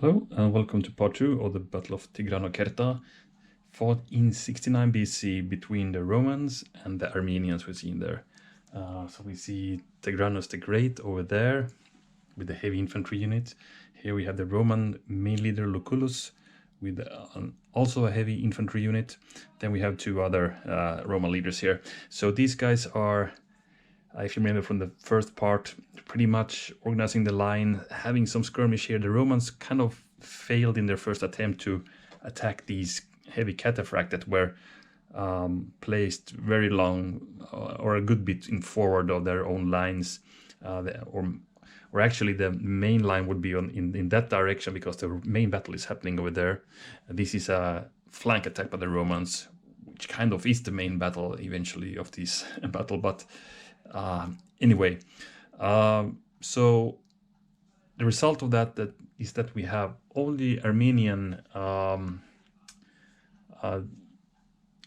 Hello and welcome to part 2 of the Battle of Tigranocerta, fought in 69 BC between the Romans and the Armenians we've seen there. So we see Tigranos the Great over there with the heavy infantry unit. Here we have the Roman main leader Lucullus with also a heavy infantry unit. Then we have two other Roman leaders here. So these guys are, if you remember from the first part, pretty much organizing the line, having some skirmish here. The Romans kind of failed in their first attempt to attack these heavy cataphract that were placed very long or a good bit in forward of their own lines, or actually the main line would be in that direction because the main battle is happening over there. This is a flank attack by the Romans, which kind of is the main battle eventually of this battle, but anyway, so the result of that is that we have only Armenian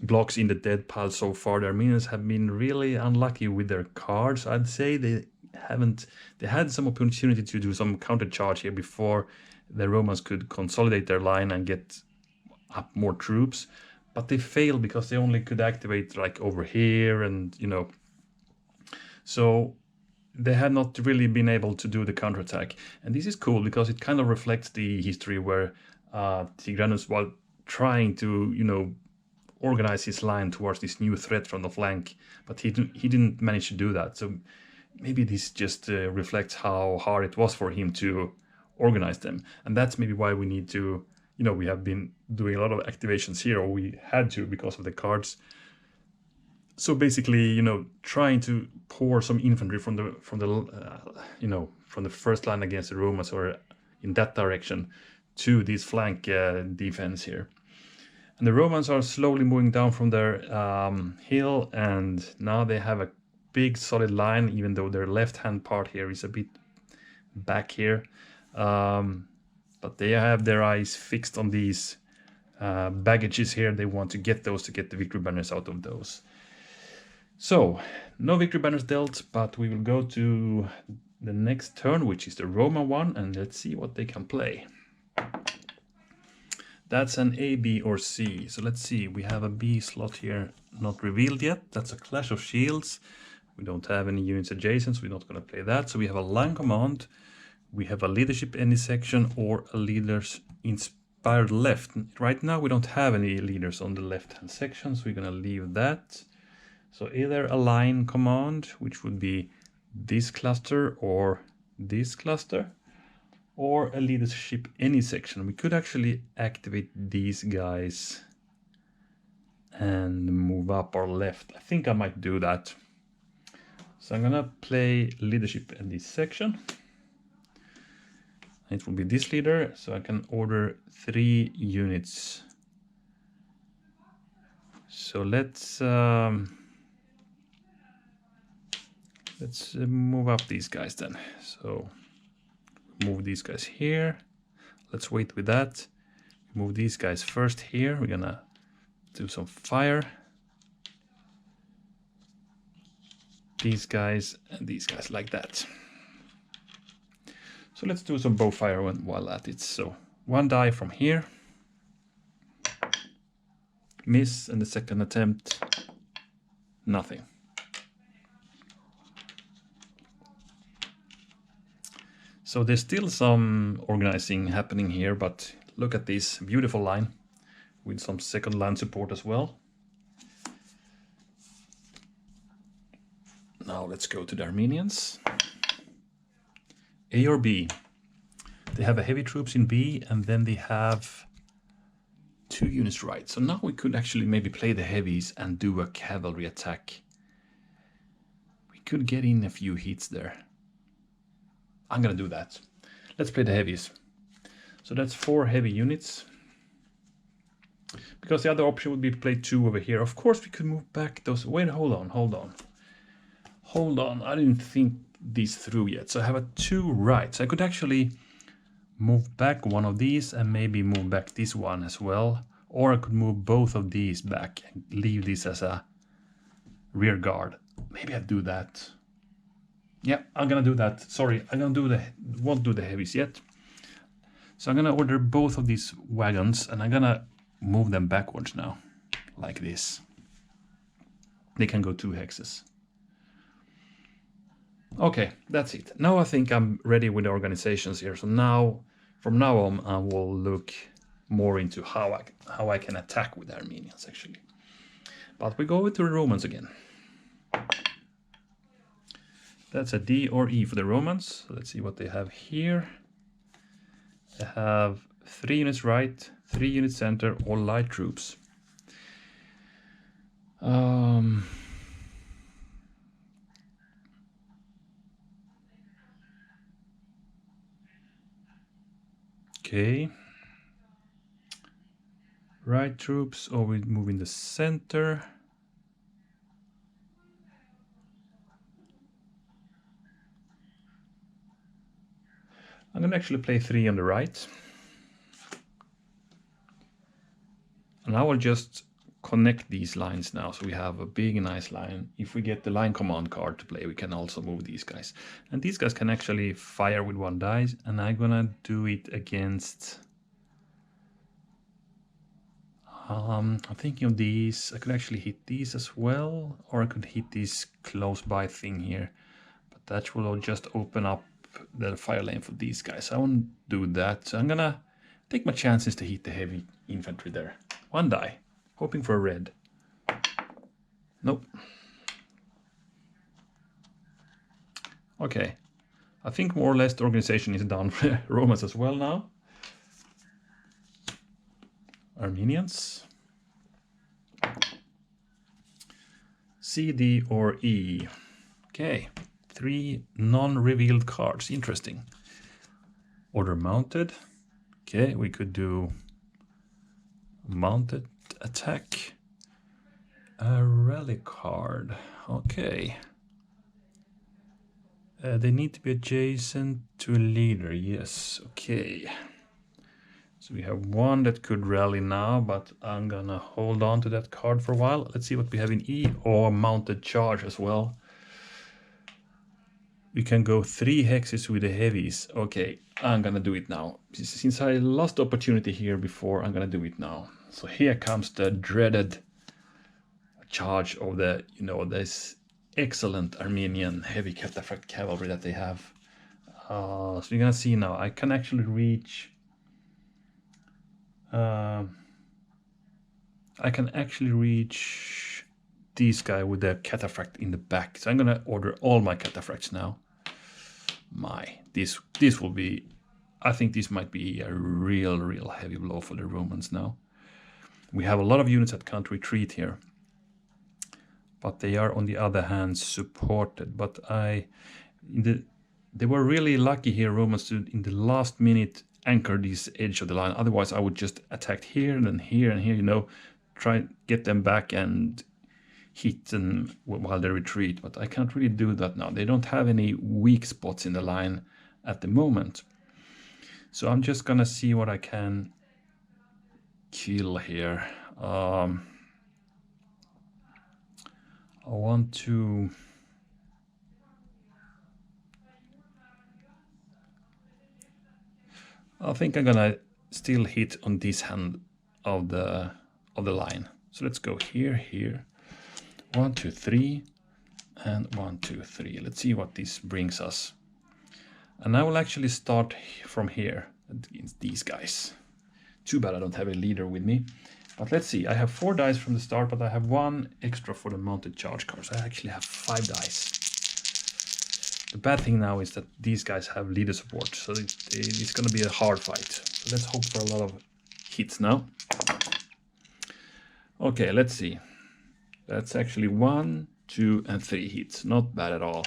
blocks in the dead pile so far. The Armenians have been really unlucky with their cards. I'd say they had some opportunity to do some counter charge here before the Romans could consolidate their line and get up more troops, but they failed because they only could activate like over here, and so they had not really been able to do the counterattack. And this is cool because it kind of reflects the history where Tigranes, while trying to, organize his line towards this new threat from the flank, but he didn't manage to do that. So maybe this just reflects how hard it was for him to organize them. And that's maybe why we need to, we have been doing a lot of activations here, or we had to because of the cards. So basically, trying to pour some infantry from the first line against the Romans, or in that direction, to this flank defense here. And the Romans are slowly moving down from their hill, and now they have a big solid line, even though their left-hand part here is a bit back here. But they have their eyes fixed on these baggages here. They want to get those to get the victory banners out of those. So, no victory banners dealt, but we will go to the next turn, which is the Roman one, and let's see what they can play. That's an A, B, or C. So let's see, we have a B slot here not revealed yet. That's a Clash of Shields. We don't have any units adjacent, so we're not going to play that. So we have a line command, we have a leadership any section, or a leaders inspired left. Right now we don't have any leaders on the left-hand section, so we're going to leave that. So either a line command, which would be this cluster or this cluster, or a leadership any section. We could actually activate these guys and move up or left. I think I might do that. So I'm gonna play leadership in this section. It will be this leader, so I can order 3 units. So let's move up these guys then. So move these guys here. Let's wait with that. Move these guys first here. We're gonna do some fire. These guys and these guys like that. So let's do some bow fire while at it. So 1 die from here. Miss, and the second attempt, nothing. So there's still some organizing happening here, but look at this beautiful line with some second line support as well. Now let's go to the Armenians. A or B? They have a heavy troops in B, and then they have 2 units right. So now we could actually maybe play the heavies and do a cavalry attack. We could get in a few hits there. I'm gonna do that. Let's play the heavies. So that's 4 heavy units. Because the other option would be to play 2 over here. Of course we could move back those. Wait, hold on. I didn't think these through yet. So I have a 2 right. So I could actually move back one of these and maybe move back this one as well. Or I could move both of these back and leave this as a rear guard. Maybe I'd do that. Yeah, I'm gonna do that. Sorry, won't do the heavies yet. So I'm gonna order both of these wagons and I'm gonna move them backwards now, like this. They can go 2 hexes. Okay, that's it. Now I think I'm ready with the organizations here. So now, from now on, I will look more into how I can attack with the Armenians actually. But we go over to the Romans again. That's a D or E for the Romans. So let's see what they have here. They have 3 units right, 3 units center, all light troops. Okay. Right troops, or we move in the center. I'm gonna actually play 3 on the right. And I will just connect these lines now, so we have a big nice line. If we get the line command card to play, we can also move these guys. And these guys can actually fire with 1 dice, and I'm gonna do it against... I'm thinking of these. I could actually hit these as well, or I could hit this close by thing here. But that will just open up the fire lane for these guys. I won't do that, so I'm gonna take my chances to hit the heavy infantry there. 1 die, hoping for a red. Nope. Okay, I think more or less the organization is done for Romans as well now. Armenians. C, D, or E. Okay, 3 non-revealed cards. Interesting. Order mounted. Okay, we could do mounted attack. A rally card. Okay. They need to be adjacent to a leader. Yes, okay. So we have 1 that could rally now, but I'm gonna hold on to that card for a while. Let's see what we have in E, or mounted charge as well. We can go 3 hexes with the heavies. Okay, I'm gonna do it now. Since I lost the opportunity here before, I'm gonna do it now. So here comes the dreaded charge of the, this excellent Armenian heavy cataphract cavalry that they have. So you're gonna see now, I can actually reach... I can actually reach this guy with the cataphract in the back. So I'm gonna order all my cataphracts now. This will be... I think this might be a real heavy blow for the Romans now. We have a lot of units that can't retreat here. But they are, on the other hand, supported. But they were really lucky here, Romans, to, in the last minute, anchor this edge of the line. Otherwise, I would just attack here and then here and here, try and get them back and hit them while they retreat. But I can't really do that now. They don't have any weak spots in the line at the moment. So I'm just gonna see what I can kill here. I want to... I think I'm gonna still hit on this hand of the line. So let's go here. 1, 2, 3, and 1, 2, 3. Let's see what this brings us. And I will actually start from here against these guys. Too bad I don't have a leader with me. But let's see, I have 4 dice from the start, but I have 1 extra for the mounted charge cards. I actually have 5 dice. The bad thing now is that these guys have leader support, so it's going to be a hard fight. So let's hope for a lot of hits now. Okay, let's see. That's actually 1, 2, and 3 hits. Not bad at all.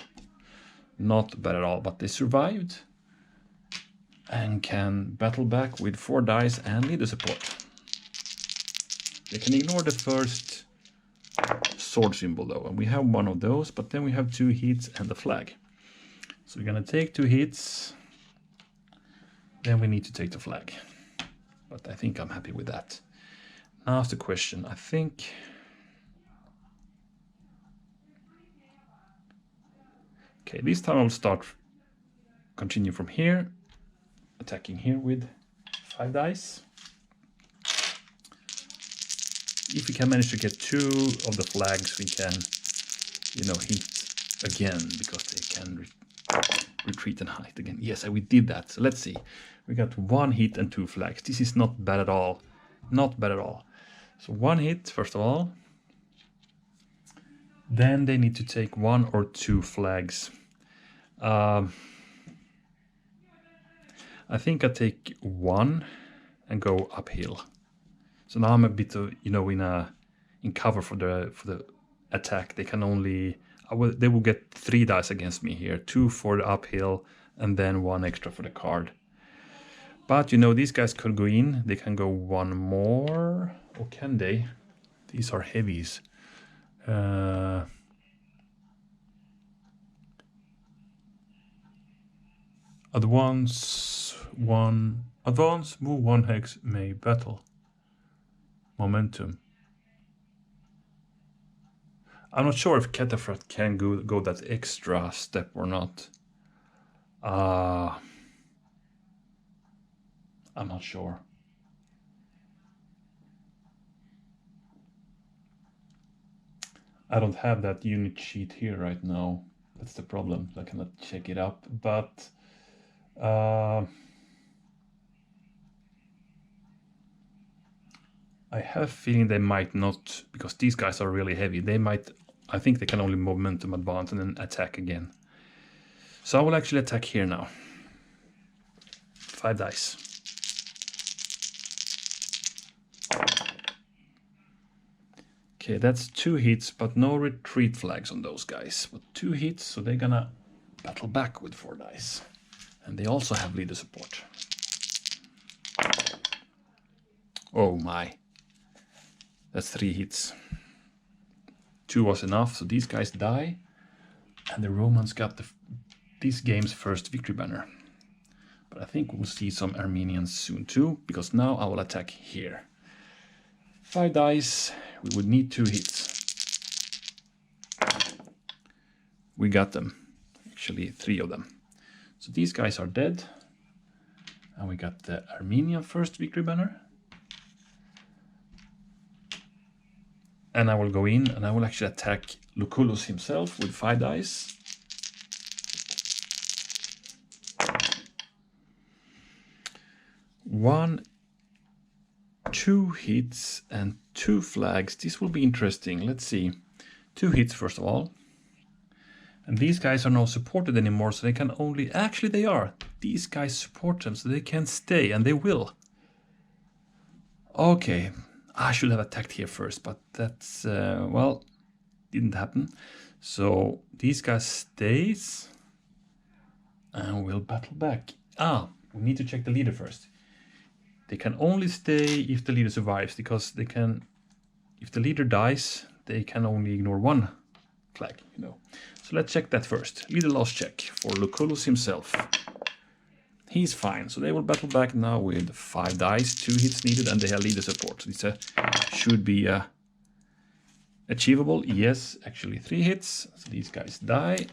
Not bad at all, but they survived and can battle back with 4 dice and leader support. They can ignore the first sword symbol though, and we have 1 of those, but then we have 2 hits and the flag. So we're gonna take 2 hits, then we need to take the flag. But I think I'm happy with that. Now's the question, I think... Okay, this time I'll continue from here, attacking here with 5 dice. If we can manage to get 2 of the flags, we can, you know, hit again, because they can retreat and hide again. Yes, we did that. So let's see. We got 1 hit and 2 flags. This is not bad at all. Not bad at all. So 1 hit, first of all. Then they need to take 1 or 2 flags. I think I take 1 and go uphill. So now I'm a bit of, you know, in cover for the attack. They can only they will get 3 dice against me here, 2 for the uphill and then 1 extra for the card. But you know, these guys could go in. They can go 1 more, or can they? These are heavies. Advance 1, move 1 hex, may battle. Momentum. I'm not sure if Cataphracts can go that extra step or not. I'm not sure. I don't have that unit sheet here right now. That's the problem. I cannot check it up. But I have a feeling they might not, because these guys are really heavy. They might, I think they can only momentum advance and then attack again. So I will actually attack here now. 5 dice. Okay, that's 2 hits, but no retreat flags on those guys. But 2 hits, so they're gonna battle back with 4 dice. And they also have leader support. Oh my. That's 3 hits. 2 was enough, so these guys die. And the Romans got this game's first victory banner. But I think we'll see some Armenians soon too, because now I will attack here. 5 dice, we would need 2 hits. We got them. Actually, 3 of them. So these guys are dead. And we got the Armenian first victory banner. And I will go in and I will actually attack Lucullus himself with 5 dice. One, 2 hits and 2 flags. This will be interesting. Let's see. 2 hits first of all. And these guys are not supported anymore, so they can only... Actually, they are. These guys support them, so they can stay, and they will. Okay. I should have attacked here first, but that's, well, didn't happen. So these guys stays, and we'll battle back. We need to check the leader first. They can only stay if the leader survives, because they can, if the leader dies, they can only ignore 1 flag, you know. So let's check that first. Leader loss check for Lucullus himself. He's fine, so they will battle back now with 5 dice, 2 hits needed, and they have leader support. So this should be achievable. Yes, actually 3 hits. So these guys die.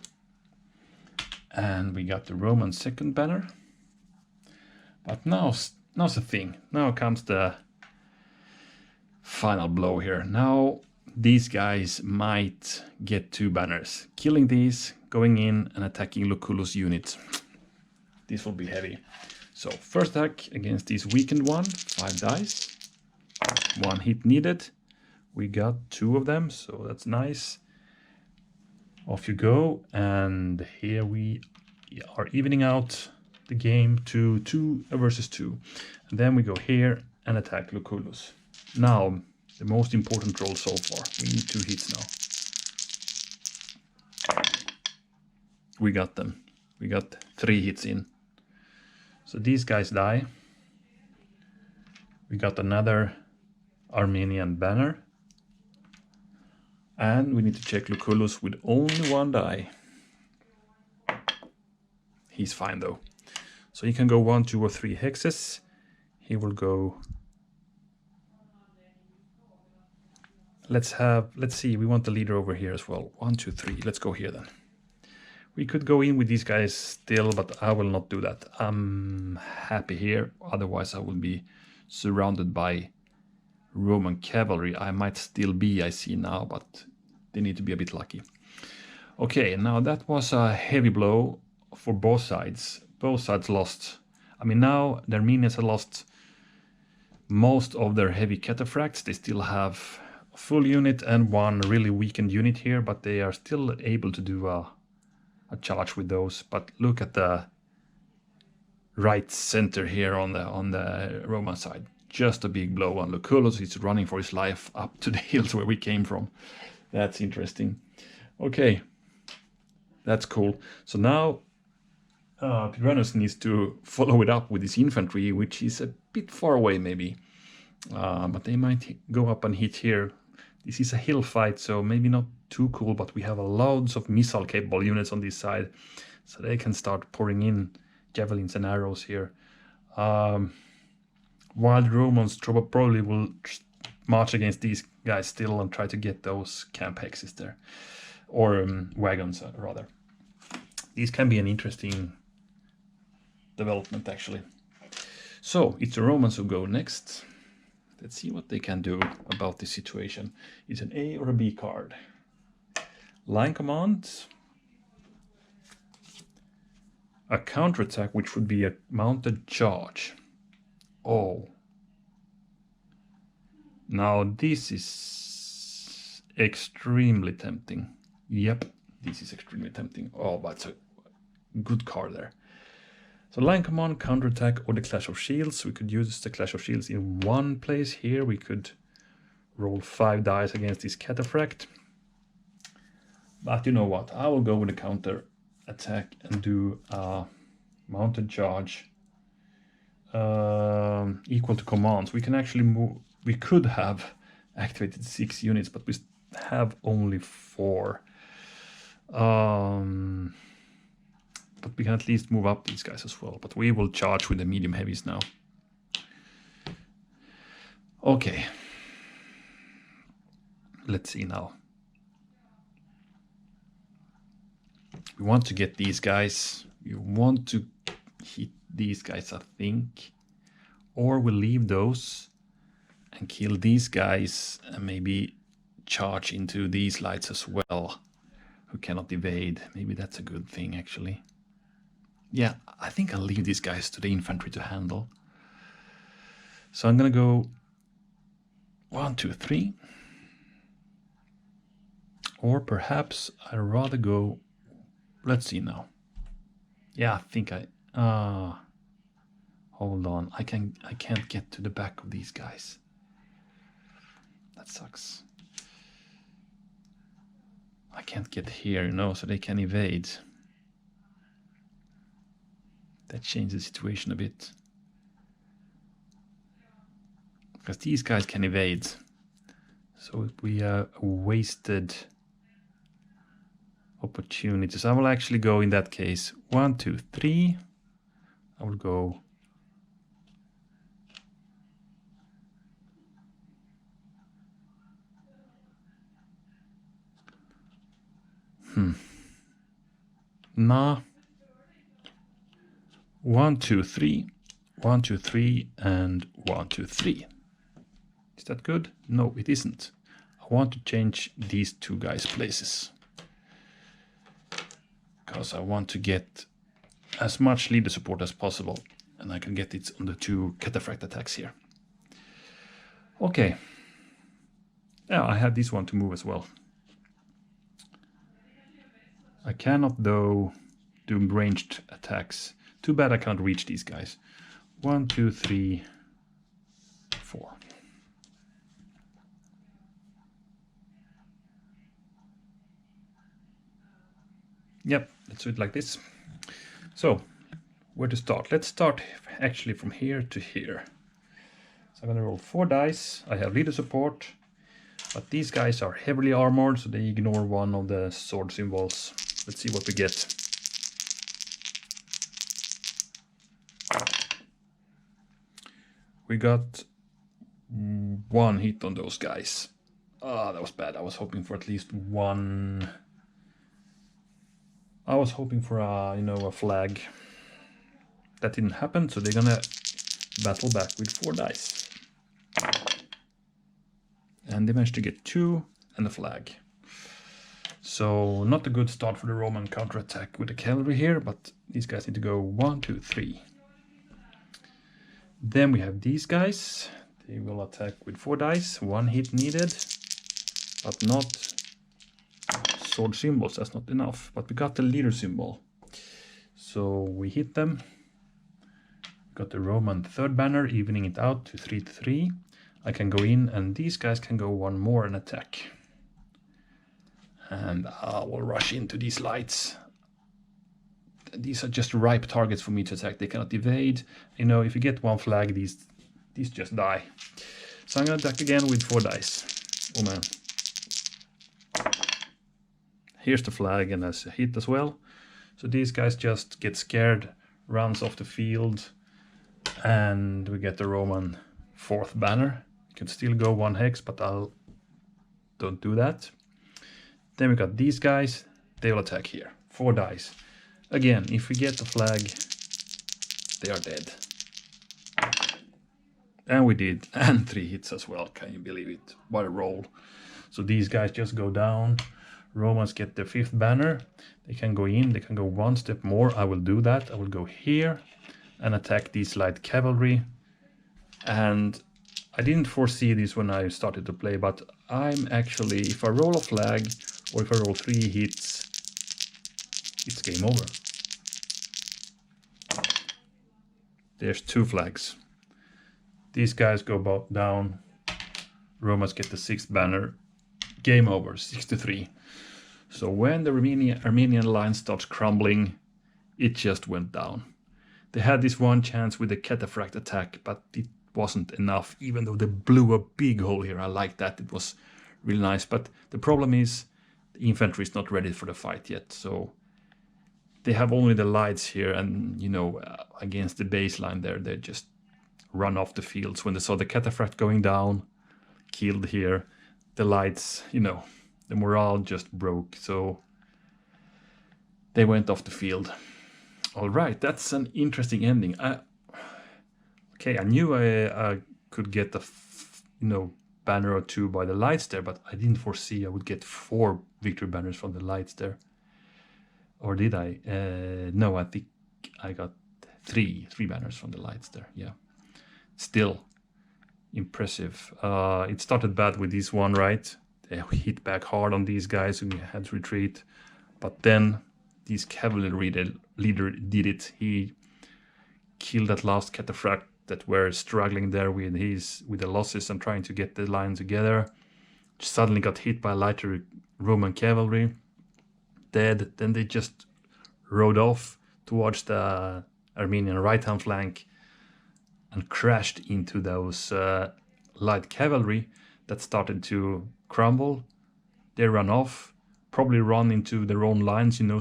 And we got the Roman second banner. But now's the thing. Now comes the final blow here. Now these guys might get 2 banners. Killing these, going in and attacking Lucullus' unit. This will be heavy. So first attack against this weakened one, 5 dice. 1 hit needed. We got 2 of them, so that's nice. Off you go, and here we are evening out the game to 2 versus 2. And then we go here and attack Lucullus. Now, the most important roll so far. We need 2 hits now. We got them. We got 3 hits in. So these guys die. We got another Armenian banner. And we need to check Lucullus with only 1 die. He's fine though. So he can go 1, 2, or 3 hexes. He will go... Let's see, we want the leader over here as well. 1, 2, 3. Let's go here then. We could go in with these guys still, but I will not do that. I'm happy here, otherwise I will be surrounded by Roman cavalry. I might still be, I see now, but they need to be a bit lucky. Okay, now that was a heavy blow for both sides. Both sides lost. I mean, now the Armenians have lost most of their heavy cataphracts. They still have a full unit and one really weakened unit here, but they are still able to do a charge with those. But look at the right center here on the Roman side. Just a big blow, and Lucullus is running for his life up to the hills where we came from. That's interesting. Okay, that's cool. So now Tigranos needs to follow it up with his infantry, which is a bit far away maybe. But they might go up and hit here. This is a hill fight, so maybe not too cool, but we have loads of missile-capable units on this side, so they can start pouring in javelins and arrows here. While the Romans probably will march against these guys still and try to get those camp hexes there. Or wagons, rather. These can be an interesting development, actually. So, it's the Romans who go next. Let's see what they can do about this situation. It's an A or a B card. Line command. A counterattack, which would be a mounted charge. Oh. Now this is extremely tempting. Yep, this is extremely tempting. Oh, that's a good card there. So line command, counterattack, or the Clash of Shields. We could use the Clash of Shields in one place here. We could roll 5 dice against this cataphract. But you know what? I will go with the counter attack and do a mounted charge equal to commands. We can actually move. We could have activated 6 units, but we have only 4. But we can at least move up these guys as well. But we will charge with the medium heavies now. Okay. Let's see now. We want to get these guys. We want to hit these guys, I think. Or we'll leave those and kill these guys and maybe charge into these lights as well, who cannot evade. Maybe that's a good thing, actually. Yeah, I think I'll leave these guys to the infantry to handle. So I'm gonna go 1, 2, 3. Or perhaps I'd rather go, let's see now. Yeah, I think hold on, I can't get to the back of these guys. That sucks. I can't get here, so they can evade. That changes the situation a bit. Because these guys can evade. So we have wasted opportunities. I will actually go in that case 1, 2, 3. I will go Nah. 1, 2, 3. 1, 2, 3 and 1, 2, 3. Is that good? No, it isn't. I want to change these 2 guys' places. Because I want to get as much leader support as possible. And I can get it on the 2 cataphract attacks here. Okay. Yeah, I have this one to move as well. I cannot, though, do ranged attacks. Too bad I can't reach these guys. 1, 2, 3, 4. Yep, let's do it like this. So, where to start? Let's start actually from here to here. So I'm going to roll 4 dice. I have leader support, but these guys are heavily armored, so they ignore one of the sword symbols. Let's see what we get. We got 1 hit on those guys. Ah, that was bad. I was hoping for at least 1. I was hoping for a, you know, a flag. That didn't happen, so they're gonna battle back with 4 dice. And they managed to get 2 and a flag. So not a good start for the Roman counterattack with the cavalry here, but these guys need to go 1, 2, 3. Then we have these guys. They will attack with 4 dice, 1 hit needed, but not sword symbols, that's not enough. But we got the leader symbol. So we hit them. Got the Roman 3rd banner, evening it out to 3 to 3. I can go in and these guys can go 1 more and attack. And I will rush into these lights. These are just ripe targets for me to attack. They cannot evade. You know, if you get 1 flag, these just die. So I'm gonna attack again with 4 dice. Oh man. Here's the flag and that's a hit as well. So these guys just get scared, runs off the field, and we get the Roman 4th banner. You can still go 1 hex, but I'll don't do that. Then we got these guys, they will attack here. 4 dice. Again, if we get the flag, they are dead. And we did, and 3 hits as well, can you believe it? What a roll. So these guys just go down. Romans get the 5th banner. They can go in, they can go 1 step more. I will do that. I will go here and attack these light cavalry. And I didn't foresee this when I started to play, but I'm actually, if I roll a flag or if I roll 3 hits, it's game over. There's 2 flags. These guys go down. Romans get the 6th banner. Game over, 6 to 3. So when the Armenian line starts crumbling, it just went down. They had this 1 chance with the cataphract attack, but it wasn't enough, even though they blew a big hole here. I like that, it was really nice. But the problem is, the infantry is not ready for the fight yet. So they have only the lights here, and you know, against the baseline there, they just run off the fields. When they saw the cataphract going down, killed here, the lights, you know, the morale just broke. So they went off the field. All right, that's an interesting ending. Okay, I knew I could get a banner or 2 by the lights there, but I didn't foresee I would get 4 victory banners from the lights there. Or did I? No, I think I got 3 banners from the lights there. Yeah, still impressive. It started bad with this one, right? They hit back hard on these guys and we had to retreat. But then this cavalry leader did it. He killed that last cataphract that were struggling there with the losses and trying to get the line together. Suddenly got hit by lighter Roman cavalry. Dead. Then they just rode off towards the Armenian right-hand flank and crashed into those light cavalry that started to crumble. They ran off, probably run into their own lines, you know,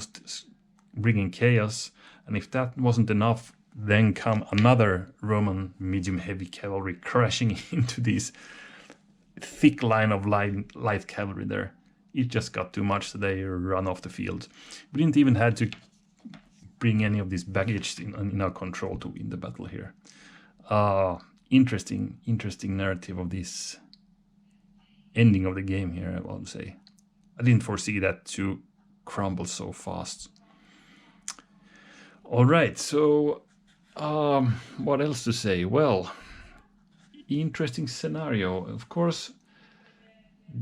bringing chaos. And if that wasn't enough, then come another Roman medium-heavy cavalry crashing into this thick line of light cavalry there. It just got too much, so they ran off the field. We didn't even have to bring any of this baggage in our control to win the battle here. Interesting narrative of this ending of the game here, I will say. I didn't foresee that to crumble so fast. All right, so what else to say? Well, interesting scenario. Of course,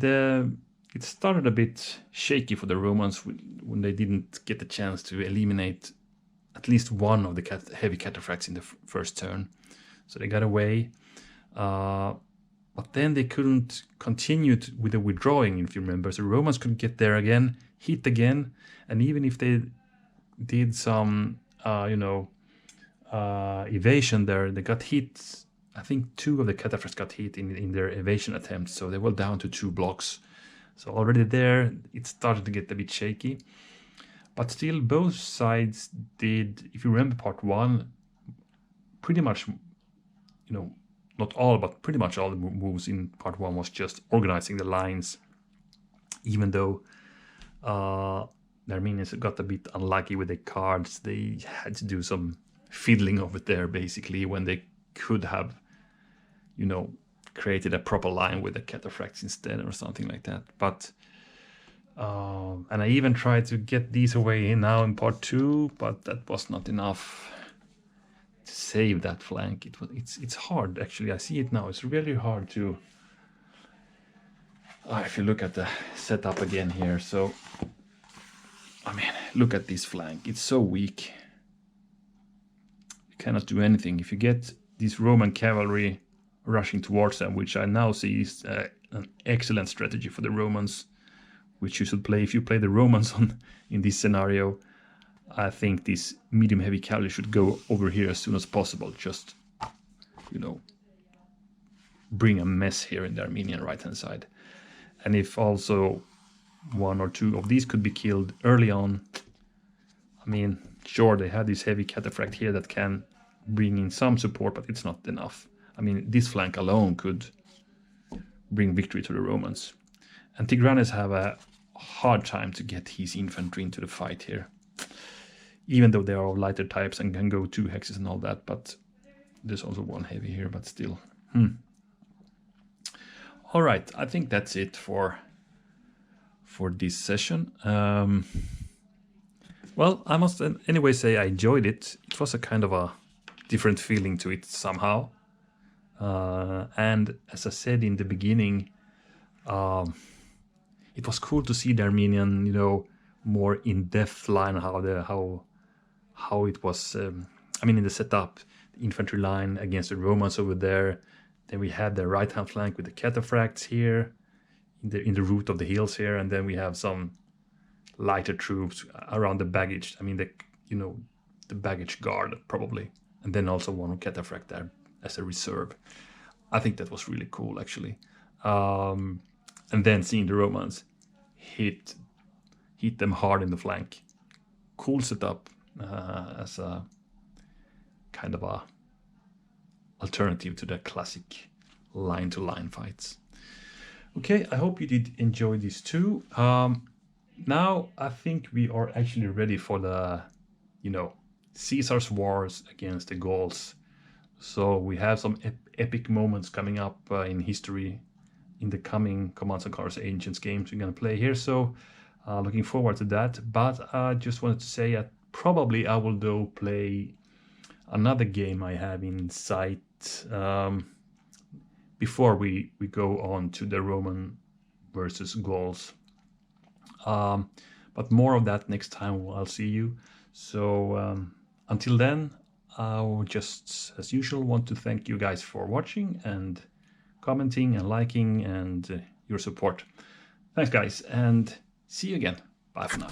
it started a bit shaky for the Romans when they didn't get the chance to eliminate at least one of the heavy cataphracts in the first turn. So they got away. But then they couldn't continue with the withdrawing, if you remember. So the Romans could get there again, hit again, and even if they did some, evasion there, they got hit. I think 2 of the cataphracts got hit in their evasion attempts, so they were down to 2 blocks. So already there, it started to get a bit shaky. But still, both sides did, if you remember part 1, pretty much, not all, but pretty much all the moves in part 1 was just organizing the lines, even though the Armenians got a bit unlucky with the cards. They had to do some fiddling over there, basically, when they could have, you know, created a proper line with the cataphracts instead or something like that. But and I even tried to get these away now in part 2, but that was not enough to save that flank. It's hard, actually. I see it now. It's really hard to... if you look at the setup again here, so I mean, look at this flank. It's so weak. You cannot do anything. If you get this Roman cavalry rushing towards them, which I now see is an excellent strategy for the Romans, which you should play if you play the Romans in this scenario. I think this medium heavy cavalry should go over here as soon as possible. Just, you know, bring a mess here in the Armenian right hand side. And if also 1 or 2 of these could be killed early on, I mean, sure, they have this heavy cataphract here that can bring in some support, but it's not enough. I mean, this flank alone could bring victory to the Romans. And Tigranes have a hard time to get his infantry into the fight here, even though they are of lighter types and can go 2 hexes and all that. But there's also 1 heavy here, but still. All right, I think that's it for this session. Well, I must anyway say I enjoyed it. It was a kind of a different feeling to it somehow. And as I said in the beginning, it was cool to see the Armenian, you know, more in-depth line, how it was. I mean, in the setup, the infantry line against the Romans over there. Then we had the right-hand flank with the cataphracts here, in the root of the hills here, and then we have some lighter troops around the baggage. I mean, the baggage guard probably, and then also 1 cataphract there as a reserve. I think that was really cool, actually. And then seeing the Romans hit them hard in the flank. Cool setup as a kind of a alternative to the classic line-to-line fights. Okay, I hope you did enjoy this too. Now I think we are actually ready for the, you know, Caesar's wars against the Gauls. So we have some epic moments coming up in history in the coming Commands and Colors Ancients games we're going to play here. So looking forward to that. But I just wanted to say that probably I will though play another game I have in sight before we go on to the Roman versus Gauls. But more of that next time. I'll see you. So until then, I'll just, as usual, want to thank you guys for watching and commenting and liking and your support. Thanks, guys, and see you again. Bye for now.